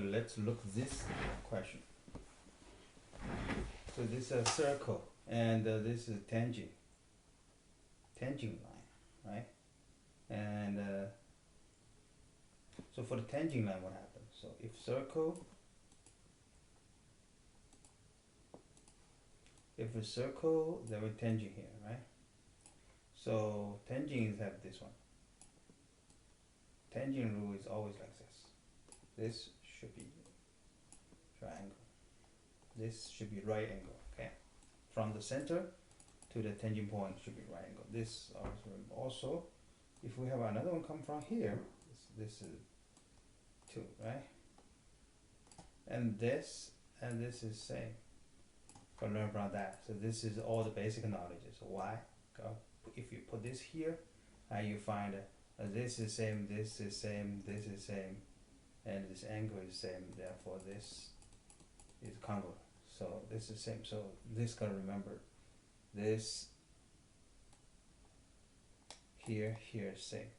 let's look this question. So this is a circle, and this is tangent line, right? And so for the tangent line, what happens? So if a circle, there will tangent here, right? So tangents have this one. Tangent rule is always like this. This should be triangle. This should be right angle, okay? From the center to the tangent point should be right angle. This also, if we have another one come from here, this is 2, right? And this is same. But learn about that. So this is all the basic knowledge. So why? If you put this here, you find this is same, this is same, this is same, and this angle is same. Therefore, this is congruent. So this is same. So this gotta remember this here, here, same.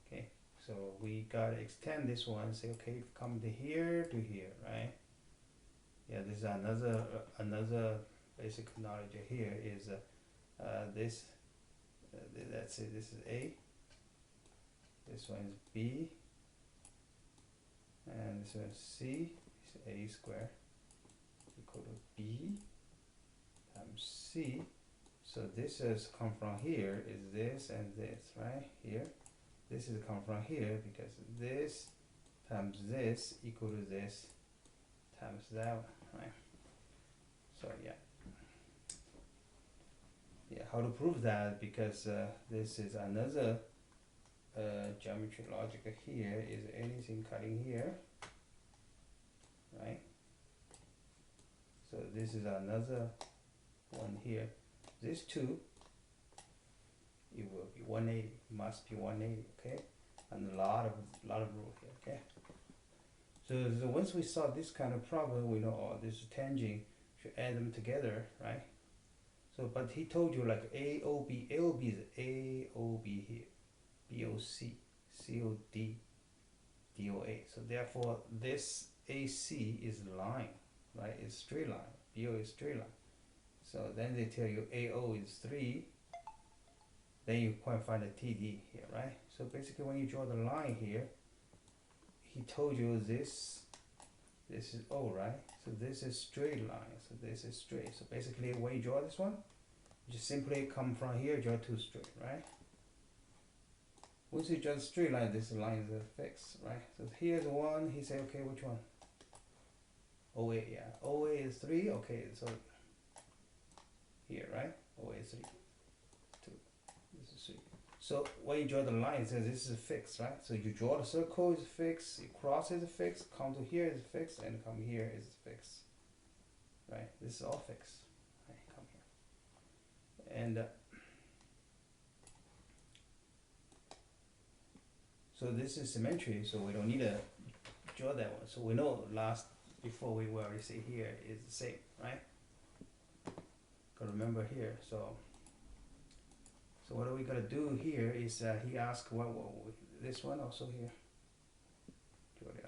Okay. So we gotta extend this one. Say okay, come to here, right? Yeah, this is another basic knowledge here is this. Let's say this is A. This one is B. And this one is C. It's A squared equal to B times C. So this is come from here is this and this, right? Here. This is come from here because this times this equal to this times that one, right? So yeah. Yeah, how to prove that? Because this is another geometry logic here is anything cutting here, right? So this is another one here. This 2, it will be 180. Must be 180. Okay, and a lot of rule here. Okay. So once we solve this kind of problem, we know this tangent should add them together, right? So, but he told you like AOB is AOB here, BOC, COD, DOA. So therefore, this AC is line, right? It's straight line. BO is straight line. So then they tell you AO is 3. Then you find the TD here, right? So basically, when you draw the line here, he told you this is O, right? So this is straight line. So this is straight. So basically, when you draw this one, you just simply come from here, draw 2 straight, right? Once you draw the straight line, this line is fixed, right? So here's 1. He said, okay, which one? OA, yeah. OA is 3. Okay, so here, right? OA is 3. 2. This is 3. So when you draw the line, it says this is fixed, right? So you draw the circle is fixed, you cross is fixed, come to here is fixed, and come here is fixed, right? This is all fixed. Right, come here, and so this is symmetry. So we don't need to draw that one. So we know before we already say here is the same, right? Gotta remember here. So what are we gonna do here is he asked what this one also here.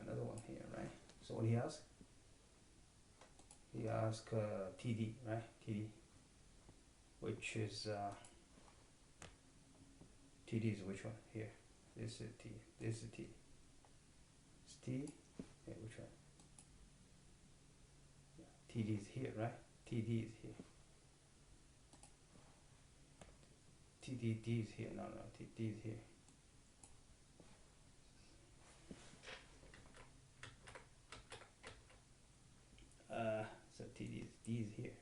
Another one here, right? So what he asked? He asked TD, right? TD, which is TD is which one here? This is T. This is T. It's T. Yeah, which one? Yeah, TD is here, right? TD is here. TD is here. No, TD is here. So TD is here.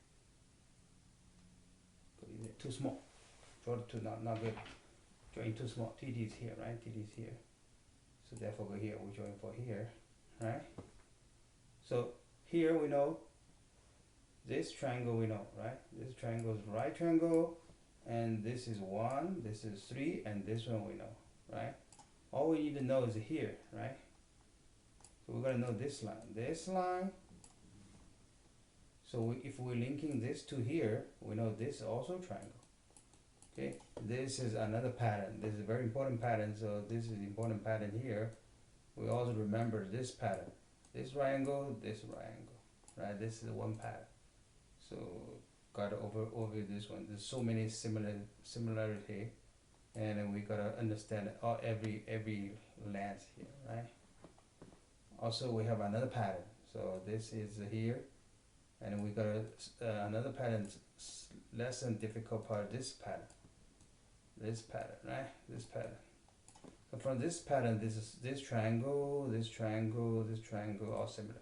Too small. Draw it to not good. Drawing too small. TD is here, right? TD is here. So therefore go here. We join for here, right? So here we know this triangle we know, right? This triangle is right triangle, and this is 1, this is 3, and this one we know, right? All we need to know is here, right? So we're gonna know this line. So if we're linking this to here, we know this is also triangle. Okay, this is another pattern. This is a very important pattern. So this is important pattern here. we also remember this pattern. This right angle, right? This is one pattern. So gotta over this one. There's so many similarity, and then we gotta understand every length here, right? Also, we have another pattern. So this is here, and we got another pattern, less than difficult part. This pattern, right? This pattern. So from this pattern, this triangle, all similar.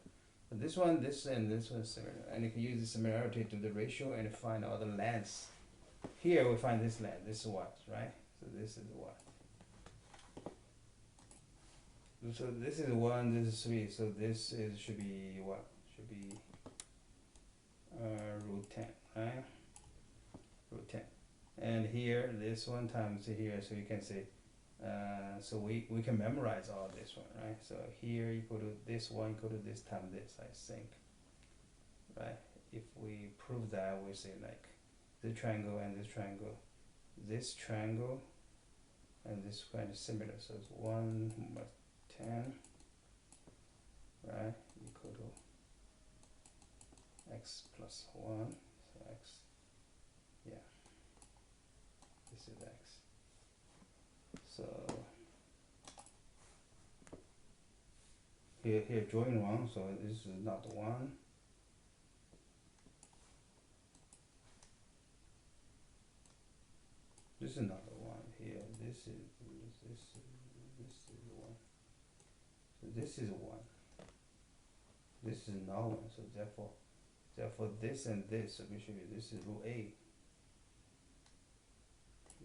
But this one, and this one is similar, and you can use the similarity to the ratio and find all the lengths. Here we find this length. This is what, right? So this is what. So this is 1, this is 3, so this is should be what? Should be root 10, right? Root 10. And here, this one times here, so you can say, so we can memorize all this one, right? So here equal to this one equal to this times this, I think, right? If we prove that, we say like this triangle and this triangle and this kind of similar, so it's 1 more 10, right, equal to x plus 1, so x, yeah, this is x. So here drawing wrong, so this is not 1. This is not the 1 here. This is 1. So this is 1. This is not 1. So therefore this and this, so we should be, this is root a.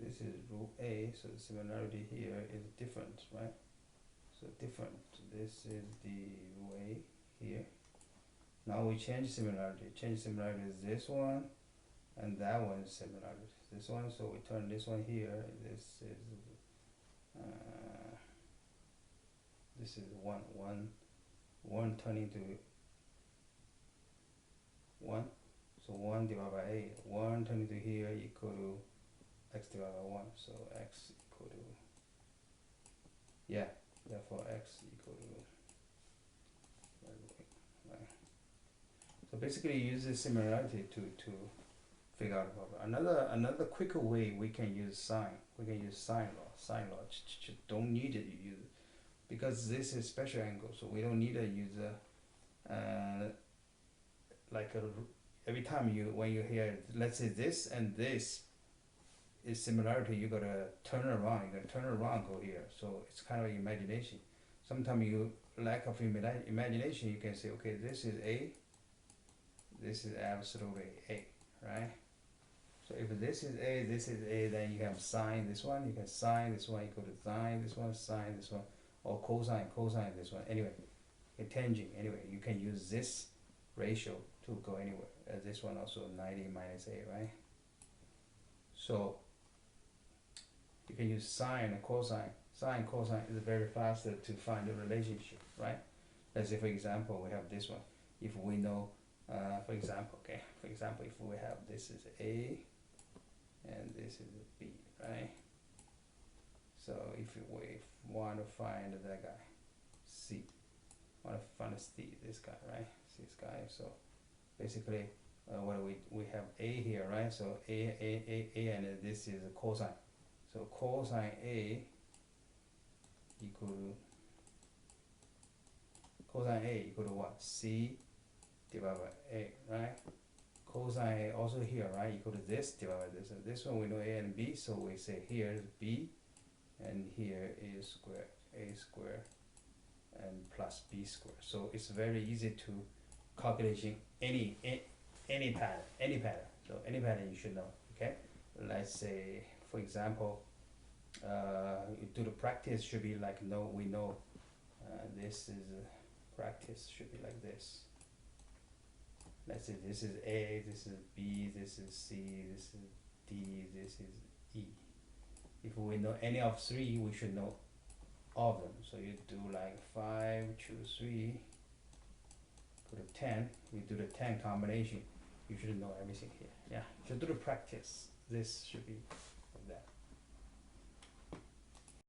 This is root a. So the similarity here is different, right? So different. This is the root a here. Now we change similarity. Change similarity is this one, and that one is similarity. This one, so we turn this one here. This is 1 turning to 1. So 1 divided by a. 1 turning to here equal to x divided by 1. So x equal to, yeah. Therefore x equal to, right. So basically, use this similarity to figure out the problem. Another quicker way, we can use sine. We can use sine law. Sine law don't need it. You use it because this is special angle, so we don't need to use every time when you hear, let's say this and this is similarity, you gotta turn around. You gotta turn around, go here. So it's kind of imagination. Sometimes you lack of imagination. You can say, okay, this is a. This is absolutely a, right? So if this is a, then you have sine this one, you can sine this one equal to sine this one, or cosine this one. Anyway, a tangent. Anyway, you can use this ratio to go anywhere. This one also 90 minus a, right? So you can use sine and cosine. Sine, cosine is very fast to find the relationship, right? Let's say, for example, we have this one. If we know, for example, if we have this is a and this is b, right? So if we want to find that guy, c, want to find c, this guy, right? C, this guy. So basically, what we have a here, right? So a, and this is a cosine. So cosine a equal to what? C divided by a, right? Cosine a also here, right? Equal to this divided by this. And this one we know a and b, so we say here is b, and here is square, a square, and plus b square. So it's very easy to calculating any pattern. So any pattern you should know. Okay. Let's say, for example, you do the practice should be like we know this is practice should be like this. Let's say this is A, this is B, this is C, this is D, this is E. If we know any of 3, we should know all of them. So you do like 5, choose 3, go to 10, you do the 10 combination, you should know everything here. Yeah, so do the practice. This should be